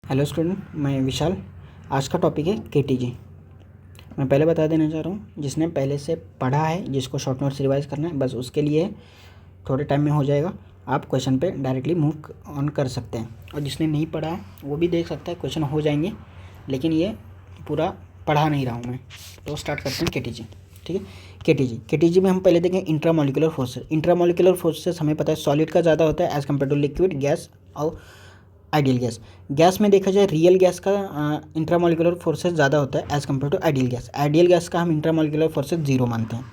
Hello student, मैं विशाल। आज का टॉपिक है केटीजी। मैं पहले बता देना चाह रहा हूँ, जिसने पहले से पढ़ा है, जिसको शॉर्ट नोट्स रिवाइज करना है, बस उसके लिए थोड़े टाइम में हो जाएगा। आप क्वेश्चन पे डायरेक्टली मूव ऑन कर सकते हैं, और जिसने नहीं पढ़ा है वो भी देख सकता है, क्वेश्चन हो जाएंगे। लेकिन ये पूरा पढ़ा नहीं रहा हूँ मैं। तो स्टार्ट करते हैं केटीजी। ठीक है, केटीजी में हम पहले देखें इंट्रामोलिकुलर फोर्सेस। इंट्रामोलिकुलर फोर्सेस हमें पता है सॉलिड का ज़्यादा होता है as compare to liquid, gas और आइडियल गैस में देखा जाए रियल गैस का इंट्रामोलिकुलर फोर्सेस ज़्यादा होता है as compare to ideal gas का हम इंट्रामोलिकुलर फोर्सेस जीरो मानते हैं।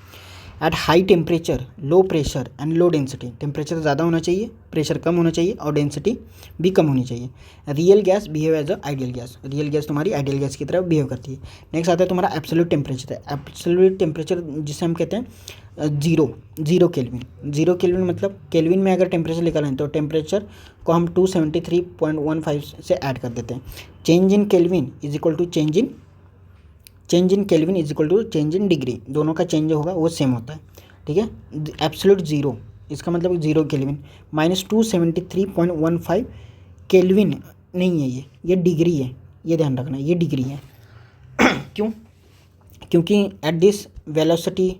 At high temperature, low pressure and low density, temperature ज़्यादा होना चाहिए, प्रेशर कम होना चाहिए और डेंसिटी भी कम होनी चाहिए। Real gas behave as a ideal gas, real gas तुम्हारी आइडियल गैस की तरह बिहेव करती है। नेक्स्ट आता है तुम्हारा एब्सोल्यूट टेम्परेचर। एब्सोल्यूट टेम्परेचर जिसे हम कहते हैं जीरो केल्विन मतलब केल्विन में अगर टेम्परेचर निकालें तो टेम्परेचर को हम 273.15 से ऐड कर देते हैं। Change in kelvin is equal to change in kelvin is equal to change in degree, दोनों का चेंज होगा वो सेम होता है। ठीक है, एब्सोल्यूट जीरो इसका मतलब जीरो केल्विन, -273.15 केल्विन नहीं है, ये डिग्री है, ये ध्यान रखना, ये डिग्री है। क्यों? क्योंकि at this velocity,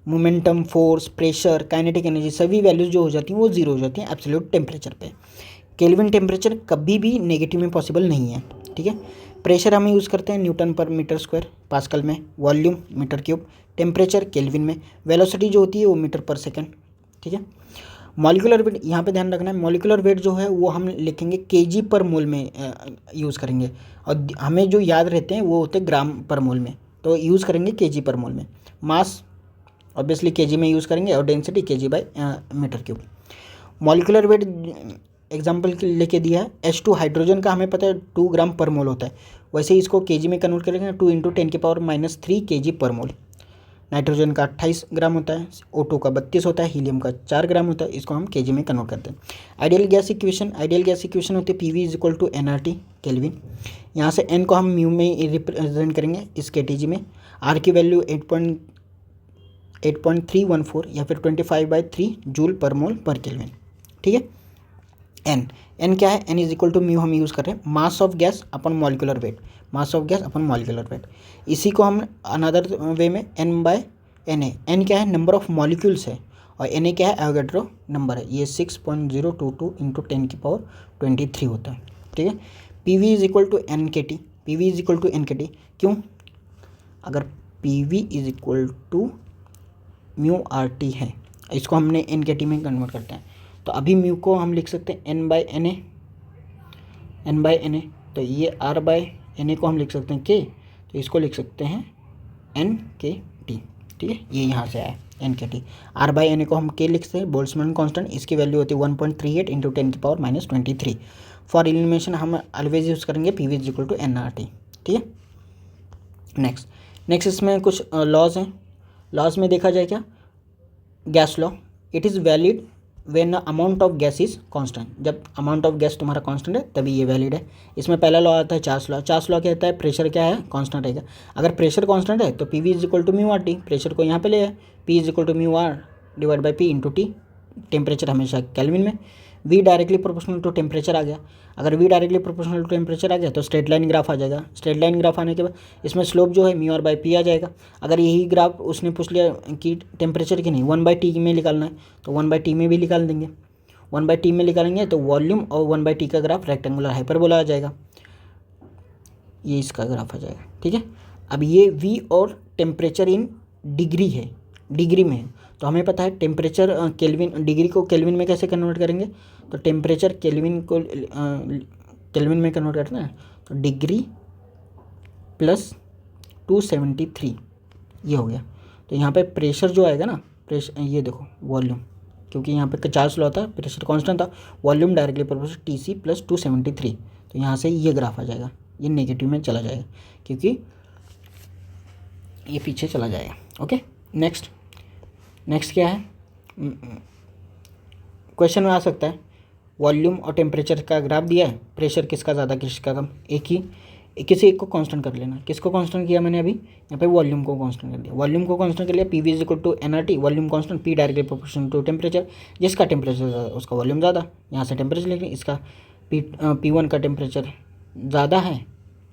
momentum, force, pressure, kinetic energy सभी वैल्यूज जो हो जाती हैं वो जीरो हो जाती हैं एब्सोल्यूट टेम्परेचर पे। केल्विन टेम्परेचर कभी भी नेगेटिव में पॉसिबल नहीं है। ठीक है, प्रेशर हम यूज़ करते हैं न्यूटन पर मीटर स्क्वायर पास्कल में, volume metre cube, temperature kelvin में, वेलोसिटी जो होती है वो मीटर पर सेकेंड। ठीक है, मॉलिकुलर वेट यहाँ पे ध्यान रखना है, मॉलिकुलर वेट जो है वो हम लिखेंगे केजी पर मोल में यूज़ करेंगे, और हमें जो याद रहते हैं वो होते हैं ग्राम पर मोल में, तो यूज़ करेंगे केजी पर मोल में। मास ऑब्वियसली केजी में यूज़ करेंगे, और density KG by metre cube. Molecular weight example लेके दिया है, H2 हाइड्रोजन का हमें पता है 2 ग्राम पर मोल होता है, वैसे ही इसको केजी में कन्वर्ट करेंगे 2 × 10⁻³ केजी पर मोल। नाइट्रोजन का 28 ग्राम होता है, O2 का 32 होता है, हीलियम का 4 ग्राम होता है, इसको हम केजी में कन्वर्ट करते हैं। आइडियल गैस इक्वेशन होती है PV = nRT केल्विन। यहाँ से n को हम म्यू में रिप्रेजेंट करेंगे इस केटीजी में। R की वैल्यू 8.314 या फिर 25/3 जूल पर मोल पर केल्विन। ठीक है, n क्या है, n is equal to mu हम यूज़ कर रहे हैं, mass of gas upon molecular weight, इसी को हम अनदर वे में n/Na, n क्या है, नंबर ऑफ मॉलिक्यूल्स है, और Na क्या है, एवोगैड्रो नंबर है, ये 6.022 × 10⁻23 होता है। ठीक है, PV = NKT, क्यों? अगर PV = μRT है, इसको हमने NKT में कन्वर्ट करते हैं, तो अभी म्यू को हम लिख सकते हैं n/Na, तो ये R/Na को हम लिख सकते हैं K, तो इसको लिख सकते हैं NKT। ठीक है, ये यहाँ से आया NKT। R/Na को हम K लिखते हैं, बोल्ट्जमान कांस्टेंट, इसकी वैल्यू होती है 1.38 × 10⁻23। फॉर एलिमिनेशन हम ऑलवेज यूज़ करेंगे PV = nRT। ठीक है, नेक्स्ट इसमें कुछ लॉज हैं। लॉज में देखा जाए क्या, gas law, it is valid when amount of gas is constant, जब अमाउंट ऑफ गैस तुम्हारा कांस्टेंट है तभी ये वैलिड है। इसमें पहला लॉ आता है चार्ल्स लॉ कहता है प्रेशर क्या है, कांस्टेंट रहेगा। अगर प्रेशर कांस्टेंट है तो PV = μRT, प्रेशर को यहाँ पे ले आए, P = μR/P × T, टेम्परेचर हमेशा केल्विन में। V directly proportional to temperature आ गया, अगर V directly proportional to temperature आ गया तो स्ट्रेट लाइन ग्राफ आ जाएगा। स्ट्रेट लाइन ग्राफ आने के बाद इसमें स्लोप जो है μR/P आ जाएगा। अगर यही ग्राफ उसने पूछ लिया कि टेम्परेचर की नहीं 1/T में निकालना है, तो 1/T में भी निकाल देंगे। 1/T में निकालेंगे तो वॉल्यूम और 1/T का ग्राफ रेक्टेंगुलर हाइपरबोला आ जाएगा, ये इसका ग्राफ आ जाएगा। ठीक है, अब ये V और टेम्परेचर इन डिग्री में है, तो हमें पता है टेम्परेचर केल्विन, डिग्री को केल्विन में कैसे कन्वर्ट करेंगे, तो टेम्परेचर केल्विन को केल्विन में कन्वर्ट करते हैं, तो डिग्री + 273 ये हो गया। तो यहाँ पे प्रेशर जो आएगा ना, प्रेशर ये देखो वॉल्यूम, क्योंकि यहाँ पे चार्ल्स लॉ था, प्रेशर कांस्टेंट था, वॉल्यूम डायरेक्टली प्रोपोर्शनल TC + 273, तो यहाँ से ये ग्राफ आ जाएगा, ये नेगेटिव में चला जाएगा क्योंकि ये पीछे चला जाएगा। ओके, नेक्स्ट क्या है, क्वेश्चन में आ सकता है वॉल्यूम और टेम्परेचर का ग्राफ दिया है, प्रेशर किसका ज़्यादा किसका कम, किसी एक को कांस्टेंट कर लेना। किसको कांस्टेंट किया मैंने अभी, यहाँ पे वॉल्यूम को कांस्टेंट कर दिया, PV = nRT, volume constant, P directly proportional to temperature, जिसका टेम्परेचर ज़्यादा उसका वॉल्यूम ज़्यादा, यहाँ से टेम्परेचर लेंगे, इसका P1 का टेम्परेचर ज़्यादा है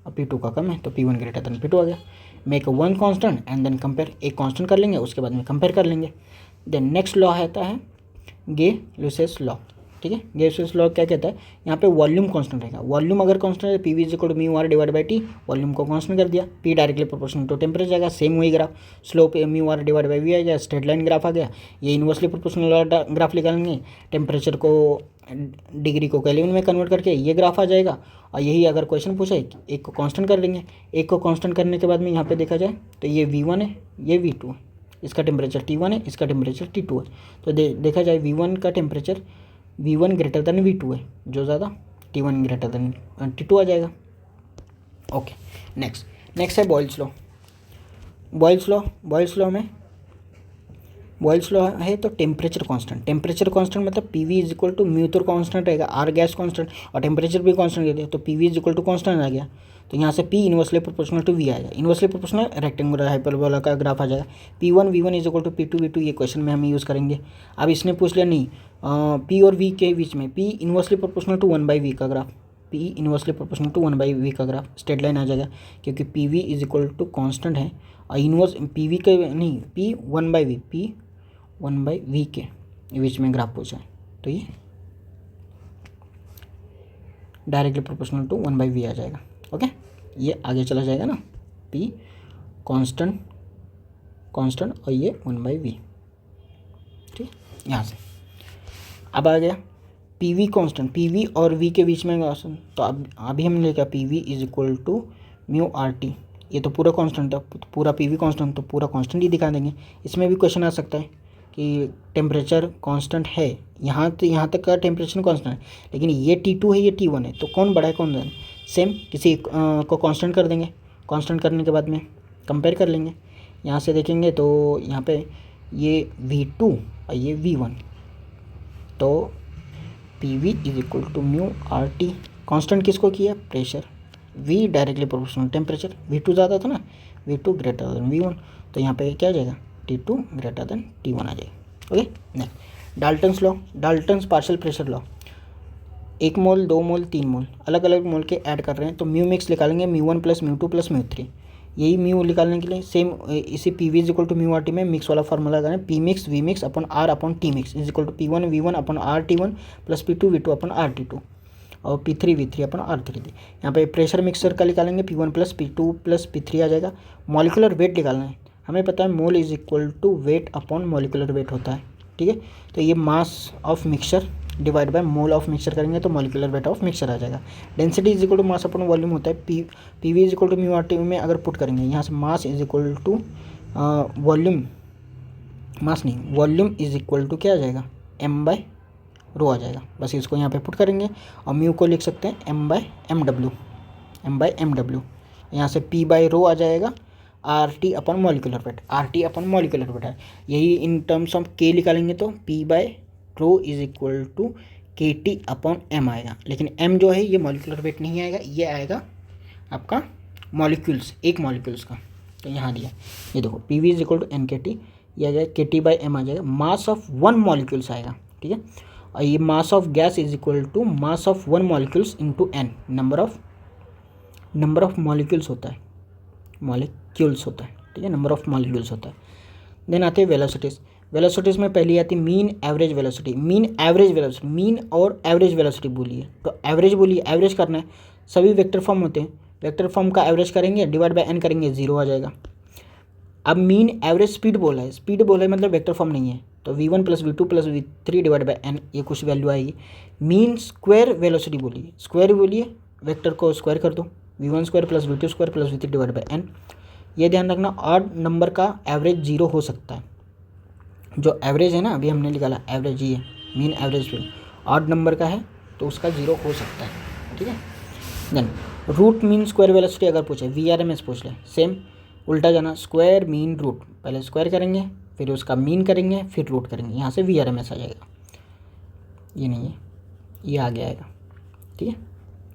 और P2 का कम है तो P1 ग्रेटर देन P2 आ गया। Make one constant and then compare, एक कांस्टेंट कर लेंगे उसके बाद में कंपेयर कर लेंगे। देन नेक्स्ट लॉ आता है गे-लुसेस लॉ, ठीक है। गे-लुसेस लॉ क्या कहता है, यहाँ पे वॉल्यूम कांस्टेंट रहेगा। वॉल्यूम अगर कांस्टेंट है P V is equal to mu R divide by T, volume को कांस्टेंट कर दिया, P directly proportional to temperature जाएगा, सेम वही graph, slope mu R divide by V आ गया, स्ट्रेट लाइन ग्राफ आ गया। ये इन्वर्सली प्रोपोर्शनल ग्राफ निकालेंगे, टेम्परेचर को डिग्री को केल्विन में कन्वर्ट करके ये ग्राफ आ जाएगा। और यही अगर क्वेश्चन पूछा है एक को कांस्टेंट कर लेंगे, एक को कांस्टेंट करने के बाद में यहाँ पे देखा जाए तो ये V1 है, ये V2 है, इसका टेम्परेचर T1 है, इसका टेम्परेचर T2 है। तो देखा जाए V1 का temperature V1 greater than V2 है, जो ज़्यादा T1 ग्रेटर देन T2 आ जाएगा। ओके, नेक्स्ट है बॉयल्स लॉ। बॉयल्स लॉ है तो टेम्परेचर कांस्टेंट मतलब P V is equal to mu तो कांस्टेंट रहेगा, आर गैस कांस्टेंट और टेम्परेचर भी कांस्टेंट दे दिया तो P V is equal to constant आ गया। तो यहाँ से P inversely proportional to V आएगा, इन्वर्सली प्रोपोर्शनल रेक्टेंगुलर हाइपरबोला का ग्राफ आ जाएगा। P1 V1 is equal to P2 V2, ये क्वेश्चन में हम यूज़ करेंगे। अब इसने पूछ लिया नहीं P और V के बीच में P inversely proportional to 1/V का graph, P inversely proportional to 1/V का ग्राफ, स्ट्रेट लाइन आ जाएगा क्योंकि P V is equal to constant है और इन्वर्स पी वी के नहीं P 1/V, P 1/V के बीच में ग्राफ पूछा है तो ये डायरेक्टली प्रोपोर्शनल टू 1/V आ जाएगा। ओके, ये आगे चला जाएगा ना, P कांस्टेंट और ये 1/V, ठीक, यहाँ से। अब आ गया P V constant, P V और V के बीच में कांस्टेंट, तो अब अभी हमने लिखा P V is equal to mu R T, ये तो पूरा कांस्टेंट था, पूरा पी वी कांस्टेंट तो पूरा कांस्टेंट ही दिखा देंगे। इसमें भी क्वेश्चन आ सकता है कि टेम्परेचर कांस्टेंट है, यहाँ तक का टेम्परेचर कांस्टेंट है, लेकिन ये T2 है ये T1 है, तो कौन बड़ा है कौन है, सेम किसी को कांस्टेंट कर देंगे, कांस्टेंट करने के बाद में कंपेयर कर लेंगे। यहाँ से देखेंगे तो यहाँ पे ये V2 और ये V1, तो PV is equal to mu R T, constant किसको किया, pressure, V directly proportional temperature, V2 ज़्यादा था ना, V2 ग्रेटर देन V1, तो यहाँ पे क्या आ जाएगा T2 ग्रेटर देन T1 आ जाएगा। Okay, next Dalton's partial pressure law. 1 मोल 2 मोल 3 मोल अलग अलग मोल के ऐड कर रहे हैं तो म्यू मिक्स निकालेंगे, म्यू1 प्लस म्यू2 प्लस म्यू3। यही म्यू निकालने के लिए सेम इसी P V is equal to mu R T में मिक्स वाला फार्मूला लगाना है, P mix V mix upon R upon T mix is equal to P1 V1 upon R T1 plus P2 V2 upon R T2 और P3 V3 upon are P3। यहाँ पे pressure mixer का निकालेंगे, P1 plus P2 plus P3 आ जाएगा। Molecular weight निकालना है, हमें पता है mole is equal to weight upon molecular weight होता है, ठीक है। तो ये mass of mixture divide by mole of mixture करेंगे तो मॉलिकुलर वेट ऑफ मिक्सचर आ जाएगा। Density is equal to mass upon volume होता है, P V is equal to mu R T में अगर पुट करेंगे यहाँ से mass is equal to volume, mass नहीं वॉल्यूम इज इक्वल टू क्या आ जाएगा m/ρ आ जाएगा। बस इसको यहाँ पे पुट करेंगे और म्यू को लिख सकते हैं m/mw, यहाँ से p/ρ आ जाएगा, RT अपन मॉलिकुलर वेट है। यही इन टर्म्स ऑफ K निकालेंगे तो p/ρ is equal to KT upon M आएगा, लेकिन M जो है ये मॉलिकुलर वेट नहीं आएगा, ये आएगा आपका मॉलिक्यूल्स, एक मॉलिक्यूल्स का। तो यहाँ दिया ये देखो PV is equal to NKT, ये आ जाएगा KT/M आ जाएगा, मास ऑफ 1 मॉलिक्यूल्स आएगा, ठीक है। और ये mass of gas is equal to mass of 1 molecules into N, number of molecules होता है, ठीक है, नंबर ऑफ मॉलिक्यूल्स होता है। देन आते हैं वेलोसिटीज़ में पहली आती है मीन एवरेज वेलोसिटी, मीन और एवरेज वेलोसिटी बोलिए तो एवरेज करना है, सभी वेक्टर फॉर्म होते हैं, वेक्टर फॉर्म का एवरेज करेंगे डिवाइड बाय n करेंगे 0 आ जाएगा। अब मीन एवरेज स्पीड बोला है मतलब वेक्टर फॉर्म नहीं है, तो V1 plus V2 plus V3 divide by n, ये कुछ वैल्यू आएगी। मीन स्क्वायर वेलोसिटी बोलिए, वेक्टर को स्क्वायर कर दो, V1 square plus V2 square plus V3 divide by n। ये ध्यान रखना ऑड नंबर का एवरेज 0 हो सकता है, जो एवरेज है ना अभी हमने निकाला एवरेज, ये मीन एवरेज पे ऑड नंबर का है तो उसका 0 हो सकता है, ठीक है। Then root mean square velocity अगर पूछे, VRMS पूछ ले, सेम उल्टा जाना, स्क्वायर मीन रूट, पहले स्क्वायर करेंगे फिर उसका मीन करेंगे फिर रूट करेंगे, यहाँ से VRMS आ जाएगा, ये नहीं है ये आगे आएगा, ठीक है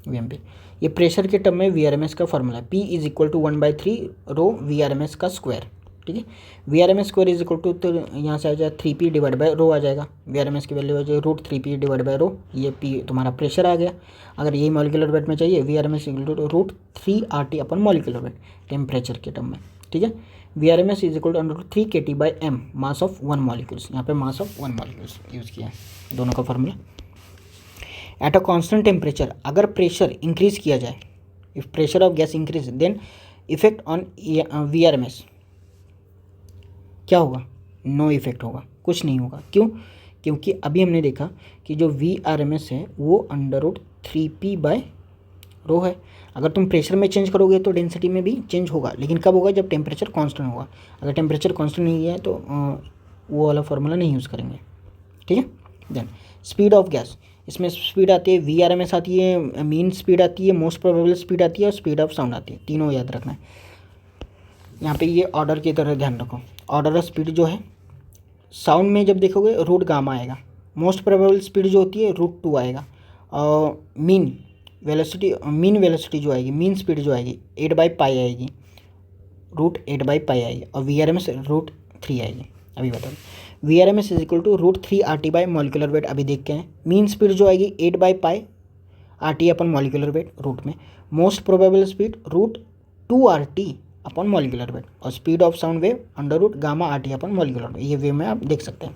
VMP। ये प्रेशर के टर्म में VRMS का फॉर्मूला है, P is equal to 1/3 ρ VRMS का स्क्वायर, ठीक है। V R M S square is equal to, तो यहाँ से आ जाए 3p डिवाइड बाय रो आ जाएगा। वी आर एम एस की वैल्यू आ जाएगी √3p डिवाइड बाय रो, ये p तुम्हारा प्रेशर आ गया। अगर यही मॉलिक्यूलर वेट में चाहिए, V R M S equal to √3RT अपन मॉलिक्यूलर वेट टेम्परेचर के टर्म में, ठीक है। V R M S is equal to √3 kT by m mass of 1 molecules, यहाँ पे मास ऑफ 1 मॉलिक्यूल्स यूज़ किया है दोनों का formula. At a constant temperature, अगर प्रेशर इंक्रीज किया जाए, if pressure of gas increase then effect on V R M S क्या होगा? नो इफेक्ट होगा, कुछ नहीं होगा। क्यों? क्योंकि अभी हमने देखा कि जो वी आर एम एस है वो √3p बाय रो है। अगर तुम प्रेशर में चेंज करोगे तो डेंसिटी में भी चेंज होगा, लेकिन कब होगा? जब टेम्परेचर कांस्टेंट होगा। अगर टेम्परेचर कांस्टेंट नहीं है तो वो वाला फार्मूला नहीं यूज़ करेंगे, ठीक है। देन स्पीड ऑफ गैस, इसमें स्पीड आती है, वी आर एम एस आती है, मीन स्पीड आती है, मोस्ट प्रोबेबल स्पीड आती है और स्पीड ऑफ साउंड आती है। तीनों याद रखना है। यहाँ पे ये ऑर्डर की तरह ध्यान रखो। ऑर्डर ऑफ स्पीड जो है, साउंड में जब देखोगे रूट गामा आएगा, मोस्ट प्रोबेबल स्पीड जो होती है √2 आएगा, और मीन वेलोसिटी जो आएगी, मीन स्पीड जो आएगी 8/पाई आएगी, √8/पाई आएगी, और वी आर एम एस √3 आएगी। अभी बताओ, V R M S is equal to √3RT by molecular weight, अभी देख के हैं। मीन स्पीड जो आएगी 8/पाई RT अपन मॉलिकुलर वेट रूट में, मोस्ट प्रोबेबल स्पीड √2RT अपन मॉलिकुलर वेट, और speed of sound wave √γ/RT अपन मॉलिकुलर वेट। ये वेव में आप देख सकते हैं।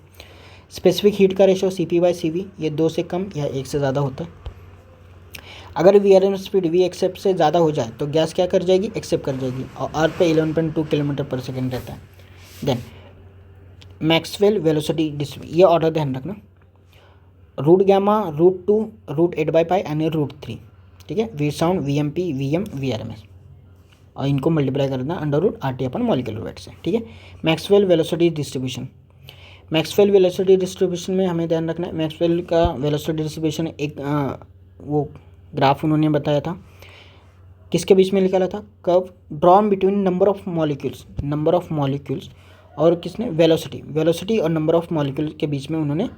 स्पेसिफिक हीट का रेशो CP/CV, ये 2 से कम या 1 से ज़्यादा होता है। अगर V R M speed V except से ज़्यादा हो जाए तो गैस क्या कर जाएगी? एक्सेप्ट कर जाएगी, और अर्थ पे 11.2 km/s रहता है। देन मैक्सवेल वेलोसिटी डिस्ट्रीब्यूशन, ये ऑर्डर ध्यान रखना, √γ, √2, √8/पाई एंड √3, ठीक है। V sound, VMP, VM, VRMS, और इनको मल्टीप्लाई करना √RT अपन मॉलिक्यूलर वेट से, ठीक है। Maxwell velocity distribution, Maxwell velocity distribution में हमें ध्यान रखना है, मैक्सवेल का वेलोसिटी डिस्ट्रीब्यूशन एक वो ग्राफ उन्होंने बताया था, किसके बीच में निकाला था? Curve drawn between number of molecules और किसने? वेलोसिटी और नंबर ऑफ मॉलिक्यूल के बीच में उन्होंने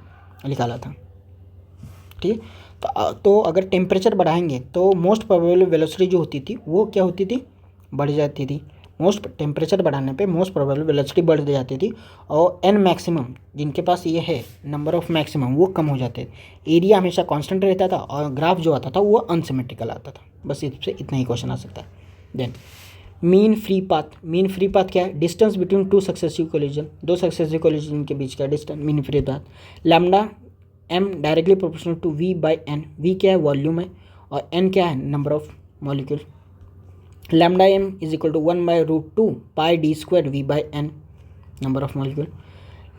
निकाला था, ठीक है। तो अगर टेम्परेचर बढ़ाएंगे तो मोस्ट प्रोबेबल वेलोसिटी जो होती थी वो क्या होती थी? बढ़ जाती थी। मोस्ट टेम्परेचर बढ़ाने पे मोस्ट प्रोबेबल वेलोसिटी बढ़ जाती थी, और एन मैक्सिमम जिनके पास ये है नंबर ऑफ मैक्सिमम वो कम हो जाते थे। एरिया हमेशा कांस्टेंट रहता था और ग्राफ जो आता था वो अनसिमेट्रिकल आता था। बस इससे इतना ही क्वेश्चन आ सकता है। देन मीन फ्री पाथ क्या है? Distance between 2 successive collision, 2 successive collision के बीच का distance, mean free path. Lambda m directly proportional to V/n, V क्या है? वॉल्यूम है, और n क्या है? Number of molecule. Lambda m is equal to 1/√2 pi d² V/n, number of molecule.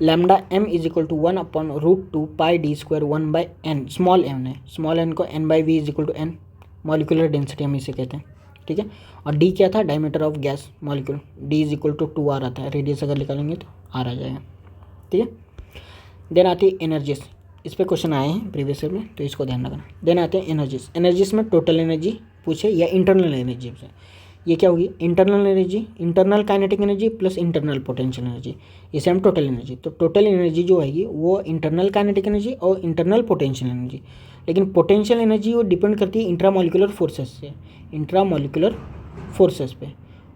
Lambda m is equal to 1/√2 pi d² 1/n, small m है, small n को n/v is equal to n, molecular density हम इसे कहते हैं, ठीक है। और d क्या था? Diameter of gas molecule, d is equal to 2r आता है, रेडियस अगर निकालेंगे तो r आ जाएगा, ठीक है। देन आती है एनर्जीज, इस पर क्वेश्चन आए हैं प्रीवियस ईयर में, तो इसको ध्यान रखना। देन आते हैं एनर्जीज में टोटल एनर्जी पूछे या इंटरनल एनर्जी से, ये क्या होगी? Internal energy, internal kinetic energy plus internal potential energy, इसे हम टोटल एनर्जी। तो टोटल एनर्जी जो आएगी वो इंटरनल काइनेटिक एनर्जी और इंटरनल पोटेंशियल एनर्जी, लेकिन पोटेंशियल एनर्जी वो डिपेंड करती है इंट्रामोलिकुलर फोर्सेस पे,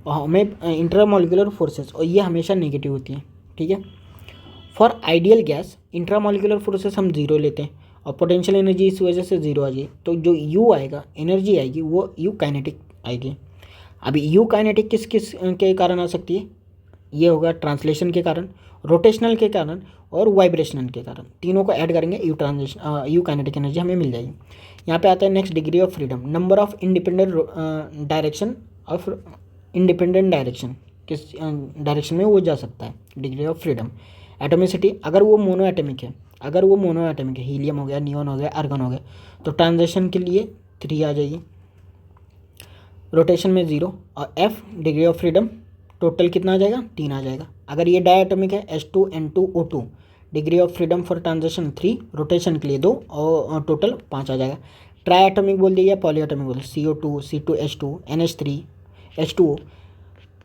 और हमें इंट्रामोलिकुलर फोर्सेस, और ये हमेशा नेगेटिव होती है, ठीक है। For ideal gas intramolecular forces हम 0 लेते हैं, और पोटेंशियल एनर्जी इस वजह से 0 आ जाए, तो जो यू आएगा एनर्जी आएगी वो यू काइनेटिक आएगी। अभी यू काइनेटिक किस किस के कारण आ सकती है? ये होगा ट्रांसलेशन के कारण, रोटेशनल के कारण और वाइब्रेशनल के कारण, तीनों को ऐड करेंगे यू काइनेटिक एनर्जी हमें मिल जाएगी। यहाँ पे आता है next degree of freedom, number of independent direction, किस डायरेक्शन में वो जा सकता है, डिग्री ऑफ फ्रीडम। एटोमिसिटी, अगर वो मोनो एटमिक है, हीलियम हो गया, नियॉन हो गया, आर्गन हो गया, तो ट्रांजिशन के लिए 3 आ जाएगी, रोटेशन में 0, और F degree of freedom total कितना आ जाएगा? 3 आ जाएगा। अगर ये डायटोमिक है H2N2O2, degree of freedom for transition 3, rotation के लिए 2, और टोटल 5 आ जाएगा। ट्राई एटोमिक बोल दिया या पॉली एटोमिक बोल दिया, CO2, C2H2, NH3, H2O,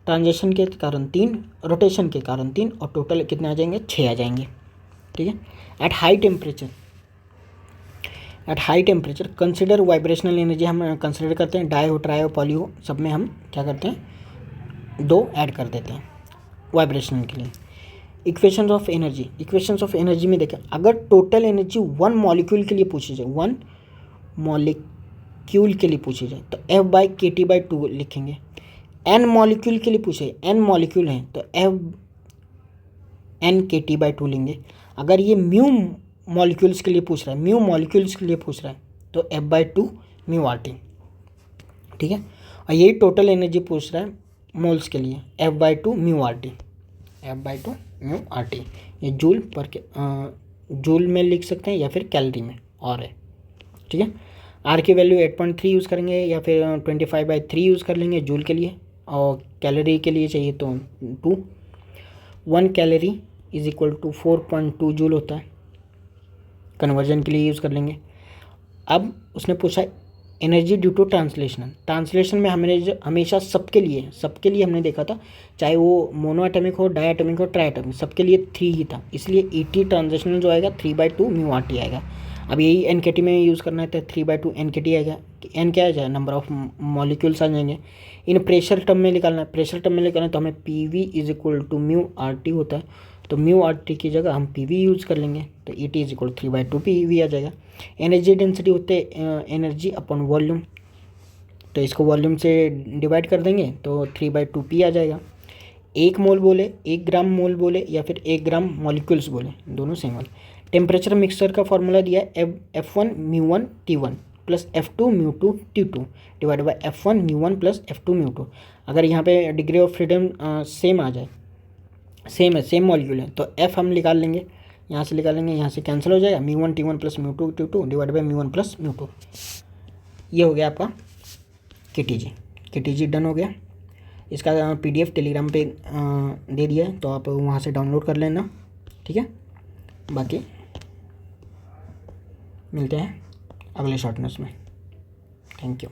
transition के कारण 3, रोटेशन के कारण 3, और टोटल कितने आ जाएंगे? 6 आ जाएंगे, ठीक है। Eight high temperature consider vibrational energy, हम कंसिडर करते हैं, डाई हो, ट्राई हो, पॉली हो, सब में हम क्या करते हैं? 2 ऐड कर देते हैं, वाइब्रेशन के लिए। Equations of energy, equations of energy में देखें, अगर टोटल एनर्जी वन मॉलिक्यूल के लिए पूछी जाए, वन मॉलिक्यूल के लिए पूछी जाए तो F/kT/2 लिखेंगे। n मॉलिक्यूल के लिए पूछे, n मॉलिक्यूल हैं तो F/n/kT/2 लेंगे। अगर ये म्यू मॉलिक्यूल्स के लिए पूछ रहा है, म्यू मॉलिक्यूल्स के लिए पूछ रहा है तो F/2 म्यू RT, ठीक है। और यही टोटल एनर्जी पूछ रहा है मोल्स के लिए, F/2 mu RT, F/2 mu RT। ये जूल में लिख सकते हैं या फिर कैलोरी में और है, ठीक है। आर की वैल्यू 8.3 यूज़ करेंगे या फिर 25/3 यूज़ कर लेंगे जूल के लिए, और कैलोरी के लिए चाहिए तो 2। 1 calorie is equal to 4.2 joule होता है, कन्वर्जन के लिए यूज़ कर लेंगे। अब उसने पूछा energy due to translation. Translation में हमेशा सबके लिए हमने देखा था, चाहे वो मोनो एटमिक हो, डाई एटमिक हो, ट्राई एटमिक, सबके लिए 3 ही था, इसलिए ET ट्रांसलेशनल जो आएगा 3/2 म्यू RT आएगा। अब यही NKT में यूज़ करना है तो 3/2 NKT आएगा। n क्या आ जाएगा, नंबर ऑफ मॉलिक्यूल्स आ जाएंगे। इन प्रेशर टर्म में निकालना है, प्रेशर टर्म में निकालना है तो हमें PV is equal to mu RT होता है, तो म्यू RT की जगह हम PV यूज़ कर लेंगे, तो ET इज इक्वल 3/2 PV आ जाएगा। एनर्जी डेंसिटी होते एनर्जी अपॉन वॉल्यूम, तो इसको वॉल्यूम से डिवाइड कर देंगे तो 3/2 P आ जाएगा। 1 मोल बोले, 1 ग्राम मोल बोले या फिर 1 ग्राम मॉलिक्यूल्स बोले, दोनों सेम वाले। टेम्परेचर मिक्सचर का फॉर्मूला दिया है F1 μ1 T1 plus F2 μ2 T2 divide by F1 μ1 plus F2 μ2। अगर यहाँ पे डिग्री ऑफ फ्रीडम सेम आ जाए, सेम है, सेम मॉलिक्यूल है, तो F हम निकाल लेंगे, यहाँ से निकालेंगे, यहाँ से कैंसिल हो जाएगा, μ1 T1 plus μ2 T2 divide by μ1 plus μ2। ये हो गया आपका KTG डन हो गया। इसका PDF टेलीग्राम पे दे दिया है, तो आप वहाँ से डाउनलोड कर लेना, ठीक है। बाकी मिलते हैं अगले शॉर्ट नोट्स में। Thank you.